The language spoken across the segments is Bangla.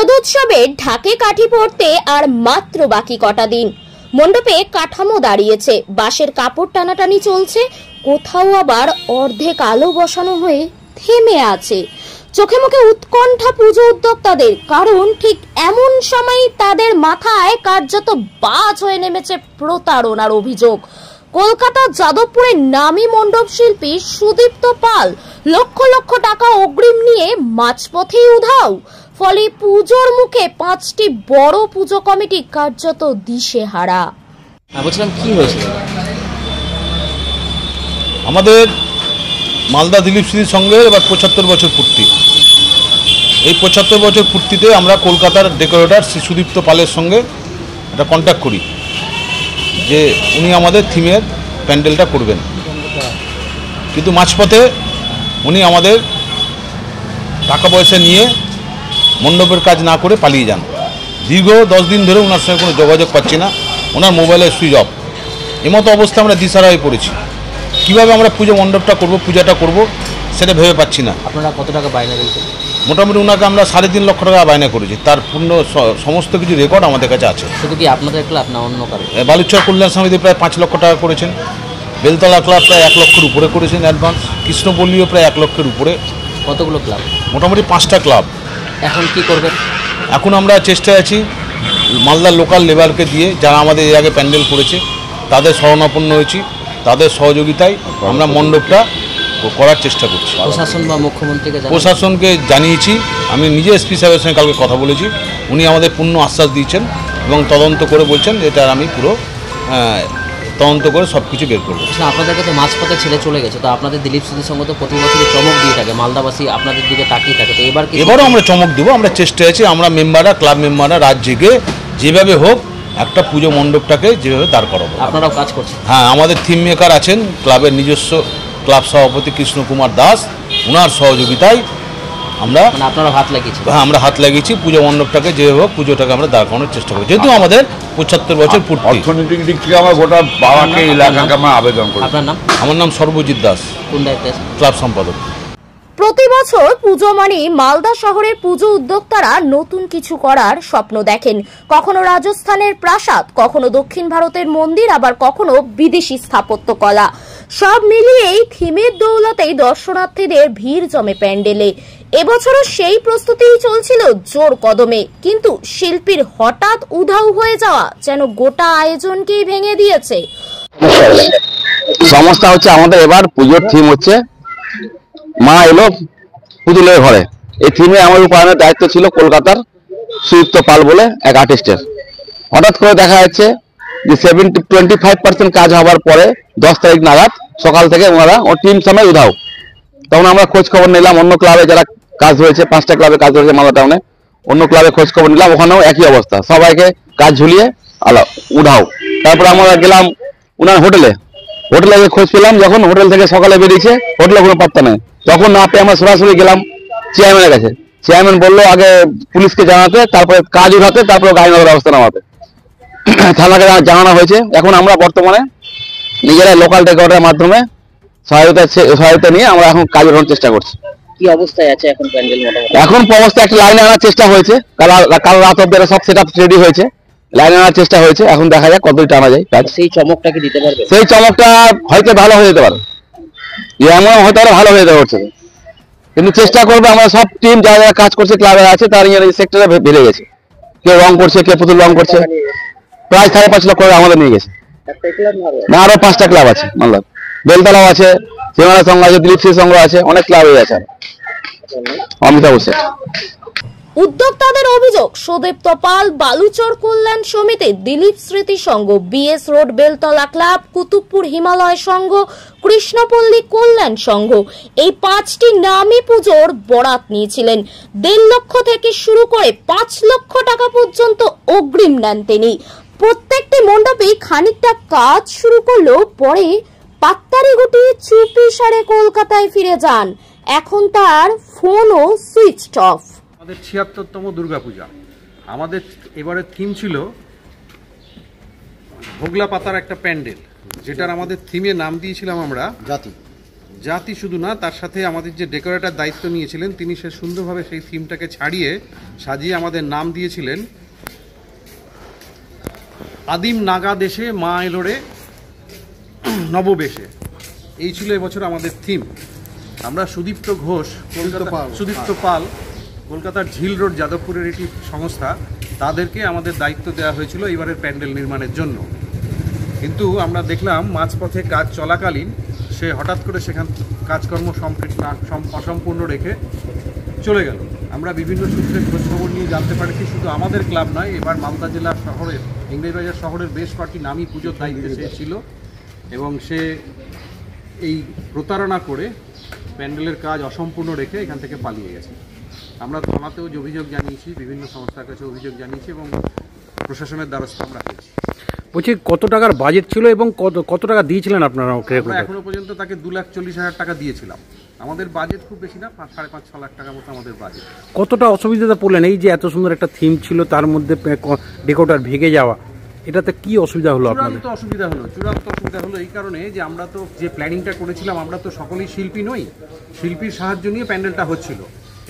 শারদোৎসবে ঢাকে কাঠি পড়তে আর মাত্র বাকি কটা দিন। মণ্ডপে কাঠামো দাঁড়িয়েছে, বাঁশের কাপড় টানাটানি চলছে, কোথাও আবার অর্ধেক আলো বসানো হয়ে থেমে আছে। চোখে মুখে উৎকণ্ঠা পুজো উদ্যোক্তাদের, কারণ ঠিক এমন সময় তাদের মাথায় কার্যত বাজ হয়ে নেমেছে প্রতারণার অভিযোগ। কলকাতা যাদবপুরের নামী মণ্ডপ শিল্পী সুদীপ্ত পাল লক্ষ লক্ষ টাকা অগ্রিম নিয়ে মাঝপথেই উধাও। ফলে পুজোর মুখে 5টি বড় পুজো কমিটি কার্যত দিশেহারা। বলছিলাম কি হয়েছিল? আমাদের মালদা দিলীপ স্মৃতি সংঘের এবার 75 বছর পূর্তি। এই 75 বছর পূর্তিতে আমরা কলকাতার ডেকোরেটর শ্রী সুদীপ্ত পালের সঙ্গে একটা কন্ট্যাক্ট করি যে উনি আমাদের থিমের প্যান্ডেলটা করবেন, কিন্তু মাঝপথে উনি আমাদের টাকা পয়সা নিয়ে মণ্ডপের কাজ না করে পালিয়ে যান। দীর্ঘ 10 দিন ধরে ওনার সঙ্গে কোনো যোগাযোগ পাচ্ছি না, ওনার মোবাইলের সুইচ অফ। এমতো অবস্থা আমরা দিশারা হয়ে পড়েছি। কীভাবে আমরা পুজো মণ্ডপটা করব, পূজাটা করব, সেটা ভেবে পাচ্ছি না। আপনারা কত টাকা বায়না দিয়েছেন? মোটামুটি ওনাকে আমরা 3.5 লক্ষ টাকা বায়না করেছি। তার পূর্ণ সমস্ত কিছু রেকর্ড আমাদের কাছে আছে। শুধু কি আপনাদের ক্লাব না অন্য কারো? বালুচর কল্যাণ সমিতি প্রায় 5 লক্ষ টাকা করেছেন, বেলতলা ক্লাব প্রায় 1 লক্ষের উপরে করেছেন অ্যাডভান্স, কৃষ্ণপল্লীও প্রায় 1 লক্ষের উপরে। কতগুলো ক্লাব? মোটামুটি 5টা ক্লাব। এখন কি করবেন? এখন আমরা চেষ্টায় আছি মালদার লোকাল লেবারকে দিয়ে, যারা আমাদের এর আগে প্যান্ডেল করেছে তাদের শরণাপন্ন হয়েছি, তাদের সহযোগিতায় আমরা মণ্ডপটা করার চেষ্টা করছি। প্রশাসন বা মুখ্যমন্ত্রীকে প্রশাসনকে জানিয়েছি, আমি নিজে এসপি সাহেবের সঙ্গে কালকে কথা বলেছি, উনি আমাদের পূর্ণ আশ্বাস দিয়েছেন এবং তদন্ত করে বলছেন যে এটা আমি পুরো তদন্ত করে সব কিছু বের করবো। আপনাদের কাছে মাঝপথে ছেলে চলে গেছে, তো আপনাদের দিলীপ স্মৃতি সংঘ তো প্রতি বছরই চমক দিয়ে থাকে, মালদাবাসী আপনাদের দিকে তাকিয়ে থাকে, তো এবারও আমরা চমক দেবো। আমরা চেষ্টায় আছি, আমরা মেম্বাররা, ক্লাব মেম্বাররা রাত জেগে যেভাবে হোক একটা পুজো মণ্ডপটাকে যেভাবে দাঁড় করাবো। আপনারাও কাজ করছেন? হ্যাঁ, আমাদের থিম মেকার আছেন ক্লাবের নিজস্ব ক্লাব সভাপতি কৃষ্ণ কুমার দাস, ওনার সহযোগিতায় আমরা আপনারা হাত লাগিয়েছি। হ্যাঁ, আমরা হাত লাগিয়েছি পুজো মণ্ডপটাকে যেভাবে হোক পুজোটাকে আমরা দাঁড় করানোর চেষ্টা করি, যেহেতু আমাদের 75 বছর পূর্তি। অর্থনৈতিক দিক থেকে আমরা গোটা বাবাকে এলাকাকে আমরা আবেদন করি। আপনার নাম? আমার নাম সর্বজিৎ দাস, কোন দায়িত্বে? ক্লাব সম্পাদক। প্রতি বছর পুজো মানে মালদা শহরের পুজো উদ্যোক্তারা নতুন কিছু করার স্বপ্ন দেখেন। কখনো রাজস্থানের প্রাসাদ, কখনো দক্ষিণ ভারতের মন্দির, আবার কখনো বিদেশি স্থাপত্য কলা। সব মিলিয়েই থিমের দৌলতেই দর্শনার্থীদের ভিড় জমে প্যান্ডেলে। এবছরও সেই প্রস্তুতিই চলছিল জোর কদমে, কিন্তু শিল্পীর হঠাৎ উধাও হয়ে যাওয়া যেন গোটা আয়োজনকেই ভেঙে দিয়েছে। সমস্যা হচ্ছে আমাদের এবার পুজোর থিম হচ্ছে মা এলো পুতুলের ঘরে। এই থিমে আমার রূপায়ণের দায়িত্ব ছিল কলকাতার সুদীপ্ত পাল বলে এক আর্টিস্টের। হঠাৎ করে দেখা যাচ্ছে যে 25% কাজ হওয়ার পরে 10 তারিখ নাগাদ সকাল থেকে ওনারা ও টিম সময় উধাও। তখন আমরা খোঁজ খবর নিলাম অন্য ক্লাবে যারা কাজ হয়েছে, 5টা ক্লাবে কাজ হয়েছে মালদা টাউনে, অন্য ক্লাবে খোঁজ খবর নিলাম, ওখানেও একই অবস্থা, সবাইকে কাজ ঝুলিয়ে উধাও। তারপর আমরা গেলাম ওনার হোটেলে গিয়ে খোঁজ পেলাম, যখন হোটেল থেকে সকালে বেরিয়েছে হোটেলে কোনো পাত্তা নেই। তখন না পেয়ে আমরা সরাসরি গেলাম চেয়ারম্যানের কাছে। চেয়ারম্যান বললো আগে পুলিশকে জানাতে, তারপরে কাজ উঠাতে, তারপরে গাড়ি নেওয়ার ব্যবস্থা নেওয়াতে। থানাকে জানানো হয়েছে। এখন আমরা বর্তমানে নিজেরা লোকাল ডেকোরেটরের মাধ্যমে সহায়তা নিয়ে আমরা এখন কাজ উঠানোর চেষ্টা করছি। কি অবস্থায় আছে এখন প্যান্ডেল? এখন অবস্থা একটা লাইনে আনার চেষ্টা হয়েছে, কাল রাত অব্দি সব সেট আপ রেডি হয়েছে, লাইনে আনার চেষ্টা হয়েছে। এখন দেখা যাক কতটা টানা যায় কাজ। সেই চমকটা কি দিতে পারবে? সেই চমকটা হয়তো ভালো হয়ে যেতে পারে, এমন হয়তো আরো ভালো হয়ে যেতে পারছে, কিন্তু চেষ্টা করবে। আমরা সব টিম যারা যারা কাজ করছে ক্লাবে আছে, তার সেক্টরে বেড়ে গেছে। কেউ রং করছে, কেউ পুতুল রং করছে, প্রায় 5.5 লক্ষ করে আমাদের নিয়ে গেছে। না, আরো 5টা ক্লাব আছে মালদা, বেলতলাও আছে, সিমারা সংঘ আছে, দিলীপ স্মৃতি সংঘ আছে, অনেক ক্লাবই আছে। অমিতাভ হোসেন। উদ্যোক্তাদের অভিযোগ, সুদীপ্ত পাল, বালুচর কল্যাণ Samiti, Dilip Smriti Sangha, BS road Beltala club, Kutubpur Himalaya Sangha, Krishnapalli Kalyan Sangha এই 5টি নামী পুজোর বরাত নিয়েছিলেন। 1.5 লক্ষ থেকে শুরু করে 5 লক্ষ টাকা পর্যন্ত অগ্রিম নেন তিনি। প্রত্যেকটি মণ্ডপেই খানিকটা কাজ শুরু করলেও পরে পাত্তারি গুটিয়ে চুপি সারে কলকাতায় ফিরে যান। এখন তার ফোনও সুইচ অফ। আমাদের ৭৬তম দুর্গাপূজা। আমাদের এবারে থিম ছিল ভোগলা পাতার একটা প্যান্ডেল, যেটার আমাদের থিমে নাম দিয়েছিলাম আমরা জাতি শুধু না, তার সাথে আমাদের যে ডেকোরেটর দায়িত্ব নিয়েছিলেন তিনি সে সুন্দরভাবে সেই থিমটাকে ছাড়িয়ে সাজিয়ে আমাদের নাম দিয়েছিলেন আদিম নাগা দেশে মা এলোরে নববেশে। এই ছিল এবছর আমাদের থিম। আমরা সুদীপ্ত ঘোষ, সুদীপ্ত পাল, কলকাতার ঝিল রোড যাদবপুরের একটি সংস্থা, তাদেরকে আমাদের দায়িত্ব দেওয়া হয়েছিল এবারের প্যান্ডেল নির্মাণের জন্য। কিন্তু আমরা দেখলাম মাঝপথে কাজ চলাকালীন সে হঠাৎ করে সেখান কাজকর্ম অসম্পূর্ণ রেখে চলে গেল। আমরা বিভিন্ন সূত্রে খোঁজখবর নিয়ে জানতে পারছি শুধু আমাদের ক্লাব নয়, এবার মালদা জেলা শহরের ইংরেজবাজার শহরের বেশ কয়েকটি নামী পুজোর দায়িত্বে সে ছিল এবং সে এই প্রতারণা করে প্যান্ডেলের কাজ অসম্পূর্ণ রেখে এখান থেকে পালিয়ে গেছে। আমরা থানাতেও যে অভিযোগ জানিয়েছি, বিভিন্ন সংস্থার কাছে অভিযোগ জানিয়েছি এবং প্রশাসনের দ্বারস্থ আমরা হয়েছি। বলছি কত টাকার বাজেট ছিল এবং কত টাকা দিয়েছিলেন আপনারা? আমরা এখনো পর্যন্ত তাকে 2,40,000 টাকা দিয়েছিলাম। আমাদের বাজেট খুব বেশি না, 5-6 লাখ টাকার মতো আমাদের বাজেট। কতটা অসুবিধাতে পড়লেন? এই যে এত সুন্দর একটা থিম ছিল তার মধ্যে ডেকোরেটর ভেঙে যাওয়া, এটাতে কি অসুবিধা হলো আপনাদের? চূড়ান্ত অসুবিধা হলো এই কারণে যে আমরা তো যে প্ল্যানিংটা করেছিলাম, আমরা তো সকলেই শিল্পী নই, শিল্পীর সাহায্য নিয়ে প্যান্ডেলটা হচ্ছিল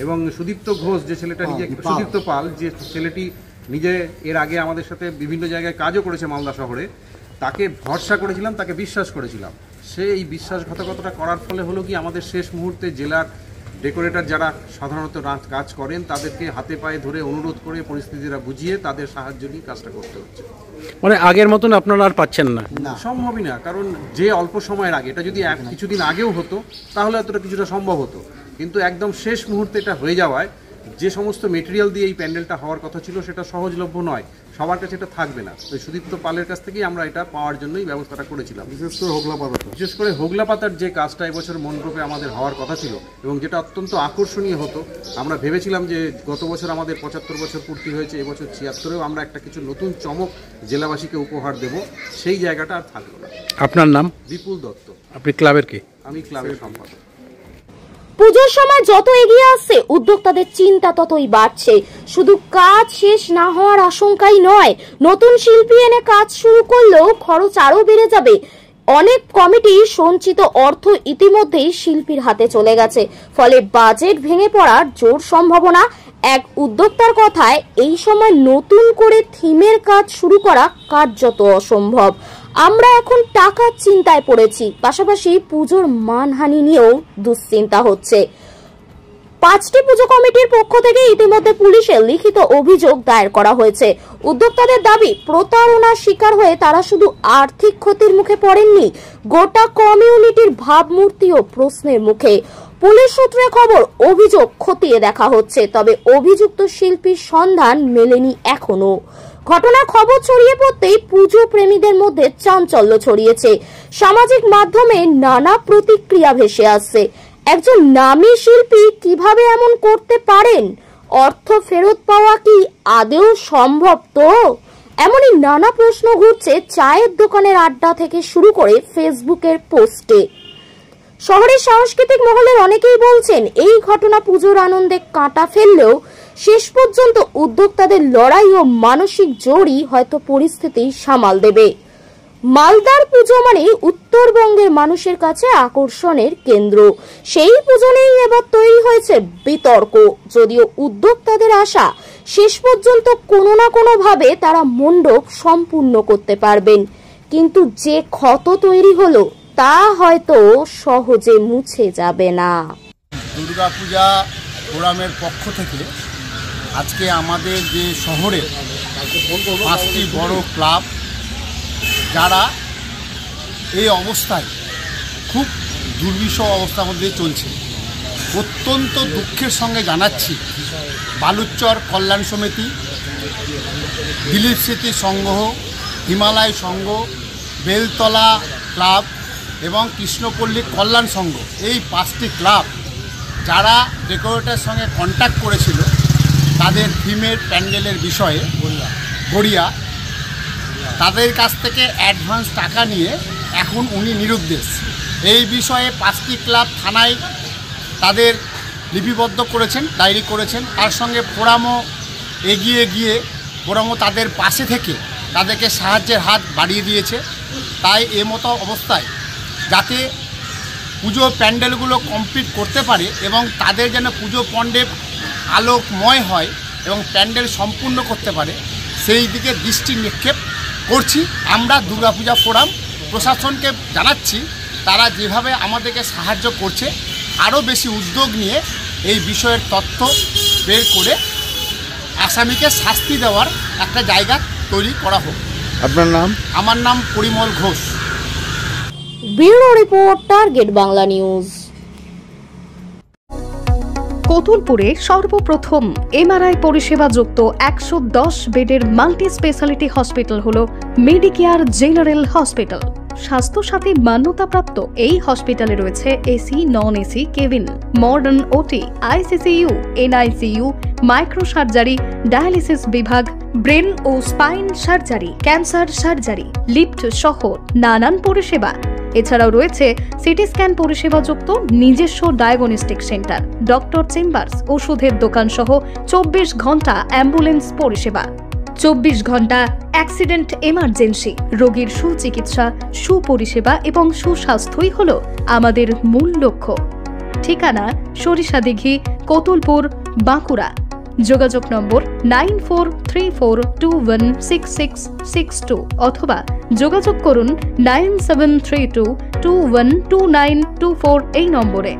এবং সুদীপ্ত ঘোষ যে ছেলেটা নিজে, সুদীপ্ত পাল যে ছেলেটি নিজে এর আগে আমাদের সাথে বিভিন্ন জায়গায় কাজও করেছে মালদা শহরে, তাকে ভরসা করেছিলাম, তাকে বিশ্বাস করেছিলাম। সে এই বিশ্বাসঘাতকতাটা করার ফলে হলো কি, আমাদের শেষ মুহূর্তে জেলার ডেকোরেটর যারা সাধারণত কাজ করেন তাদেরকে হাতে পায়ে ধরে অনুরোধ করে পরিস্থিতিটা বুঝিয়ে তাদের সাহায্য নিয়ে কাজটা করতে হচ্ছে। মানে আগের মতন আপনারা আর পাচ্ছেন না? সম্ভবই না, কারণ যে অল্প সময়ের আগে, এটা যদি কিছুদিন আগেও হতো তাহলে এতটা কিছুটা সম্ভব হতো, কিন্তু একদম শেষ মুহূর্তে এটা হয়ে যাওয়ায় যে সমস্ত মেটেরিয়াল দিয়ে এই প্যান্ডেলটা হওয়ার কথা ছিল সেটা সহজলভ্য নয়, সবার কাছে এটা থাকবে না। তো সুদীপ্ত পালের কাছ থেকেই আমরা এটা পাওয়ার জন্যই ব্যবস্থাটা করেছিলাম। বিশেষ করে হোগলাপাতার যে কাজটা এবছর মণ্ডপে আমাদের হওয়ার কথা ছিল এবং যেটা অত্যন্ত আকর্ষণীয় হতো, আমরা ভেবেছিলাম যে গত বছর আমাদের 75 বছর পূর্তি হয়েছে, এবছর 76-এও আমরা একটা কিছু নতুন চমক জেলাবাসীকে উপহার দেব, সেই জায়গাটা আর থাকলো না। আপনার নাম? বিপুল দত্ত। আপনি ক্লাবের কে? আমি ক্লাবের সম্পাদক। পুজোর সময় যত এগিয়ে আসছে উদ্যোক্তাদের চিন্তা ততই বাড়ছে। শুধু কাজ শেষ না হওয়ার আশঙ্কাই নয়, নতুন শিল্পী এনে কাজ শুরু করলেও খরচ আরো বেড়ে যাবে। অনেক কমিটি সঞ্চিত অর্থ ইতিমধ্যেই শিল্পীর হাতে চলে গেছে, ফলে বাজেট ভেঙে পড়ার জোর সম্ভাবনা। এক উদ্যোক্তার কথায় এই সময় নতুন করে থিমের কাজ শুরু করা কার্যত অসম্ভব। আমরা এখন টাকার চিন্তায় পড়েছি, পাশাপাশি পুজোর মানহানি নিয়েও দুশ্চিন্তা হচ্ছে। 5টি পুজো কমিটির পক্ষ থেকে ইতিমধ্যে পুলিশে লিখিত অভিযোগ দায়ের করা হয়েছে। উদ্যোক্তাদের দাবি, প্রতারণার শিকার হয়ে তারা শুধু আর্থিক ক্ষতির মুখে পড়েননি, গোটা কমিউনিটির ভাবমূর্তিও প্রশ্নের মুখে। পুলিশ সূত্রে খবর, অভিযোগ খতিয়ে দেখা হচ্ছে, তবে অভিযুক্ত শিল্পীর সন্ধান মেলেনি এখনো। ঘটনার খবর ছড়িয়ে পড়তেই পুজো প্রেমীদের মধ্যে চাঞ্চল্য ছড়িয়েছে। সামাজিক মাধ্যমে নানা প্রতিক্রিয়া ভেসে আসছে। একজন নামী শিল্পী কিভাবে এমন করতে পারেন? অর্থ ফেরত পাওয়া কি আদৌ সম্ভব? তো এমনই নানা প্রশ্ন ঘুরছে চায়ের দোকানের আড্ডা থেকে শুরু করে ফেসবুকের পোস্টে। শহরের সাংস্কৃতিক মহলের অনেকেই বলছেন, এই ঘটনা পুজোর আনন্দে কাঁটা ফেললেও শেষ পর্যন্ত উদ্যোক্তাদের লড়াই ও মানসিক জোরই হয়তো পরিস্থিতি সামাল দেবে। মালদার পুজো মানে উত্তরবঙ্গের মানুষের কাছে আকর্ষণের কেন্দ্র। সেই পুজো নিয়েই এবার তৈরি হয়েছে বিতর্ক। যদিও উদ্যোক্তাদের আশা, শেষ পর্যন্ত কোনো না কোনো ভাবে তারা মণ্ডপ সম্পূর্ণ করতে পারবেন, কিন্তু যে ক্ষত তৈরি হলো তা হয়তো সহজে মুছে যাবে না। দুর্গাপূজা ফোরামের পক্ষ থেকে আজকে আমাদের যে শহরে 5টি বড় ক্লাব যারা এই অবস্থায় খুব দুর্বিষহ অবস্থার মধ্যে চলছে, অত্যন্ত দুঃখের সঙ্গে জানাচ্ছি বালুচর কল্যাণ সমিতি, দিলীপ স্মৃতি সংঘ, হিমালয় সংঘ, বেলতলা ক্লাব এবং কৃষ্ণপল্লী কল্যাণ সংঘ, এই 5টি ক্লাব যারা ডেকোরেটরের সঙ্গে কন্ট্যাক্ট করেছিল তাদের থিমের প্যান্ডেলের বিষয়ে গড়িয়া, তাদের কাছ থেকে অ্যাডভান্স টাকা নিয়ে এখন উনি নিরুদ্দেশ। এই বিষয়ে 5টি ক্লাব থানায় তাদের লিপিবদ্ধ করেছেন, ডায়েরি করেছেন। তার সঙ্গে ফোরামও এগিয়ে গিয়ে ফোরামও তাদের পাশে থেকে তাদেরকে সাহায্যের হাত বাড়িয়ে দিয়েছে। তাই এমতো অবস্থায় যাতে পুজো প্যান্ডেলগুলো কমপ্লিট করতে পারে এবং তাদের যেন পুজো মণ্ডপ আলোকময় হয় এবং প্যান্ডেল সম্পূর্ণ করতে পারে, সেই দিকে দৃষ্টি নিক্ষেপ করছি। আমরা দুর্গাপূজা ফোরাম প্রশাসনকে জানাচ্ছি, তারা যেভাবে আমাদেরকে সাহায্য করছে আরও বেশি উদ্যোগ নিয়ে এই বিষয়ের তথ্য বের করে আসামিকে শাস্তি দেওয়ার একটা জায়গা তৈরি করা হোক। আপনার নাম? আমার নাম Parimal Ghosh. Bureau report, target Bangla news. কোতুলপুরে সর্বপ্রথম এমআরআই পরিষেবা যুক্ত 110 বেডের মাল্টি স্পেশালিটি হসপিটাল হল মেডিকেয়ার জেনারেল হসপিটাল। স্বাস্থ্যসাথী মান্যতাপ্রাপ্ত এই হসপিটালে রয়েছে AC, non AC cabin, modern OT, ICCU, NICU, micro surgery, dialysis বিভাগ, ব্রেন ও spine surgery, cancer surgery, lift সহ নানান পরিষেবা। এছাড়াও রয়েছে সিটি স্ক্যান পরিষেবা যুক্ত নিজস্ব ডায়াগনস্টিক সেন্টার, ডক্টর চেম্বার্স, ওষুধের দোকান সহ 24 ঘন্টা অ্যাম্বুলেন্স পরিষেবা। 24 ঘন্টা অ্যাক্সিডেন্ট এমার্জেন্সি, রোগীর সুচিকিৎসা, সুপরিষেবা এবং সুস্বাস্থ্যই হল আমাদের মূল লক্ষ্য। ঠিকানা সরিষাদিঘি, কোতুলপুর, বাঁকুড়া। যোগাযোগ নম্বর 9434216662 অথবা যোগাযোগ করুন 9732212924 এই নম্বরে।